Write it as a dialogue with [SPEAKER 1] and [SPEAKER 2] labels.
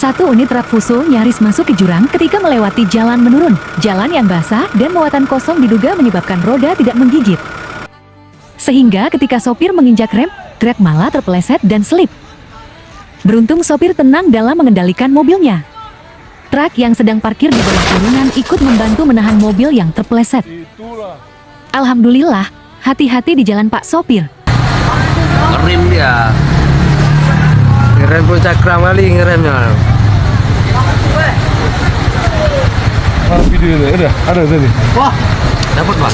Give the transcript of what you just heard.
[SPEAKER 1] Satu unit truk Fuso nyaris masuk ke jurang ketika melewati jalan menurun. Jalan yang basah dan muatan kosong diduga menyebabkan roda tidak menggigit. Sehingga ketika sopir menginjak rem, truk malah terpeleset dan selip. Beruntung sopir tenang dalam mengendalikan mobilnya. Truk yang sedang parkir di bawah turunan ikut membantu menahan mobil yang terpeleset. Alhamdulillah, hati-hati di jalan Pak Sopir.
[SPEAKER 2] Ngerem dia. Ngerem pun cakram kali ngeremnya.
[SPEAKER 3] Video ini ada tadi.
[SPEAKER 2] Wah, dapat Pak.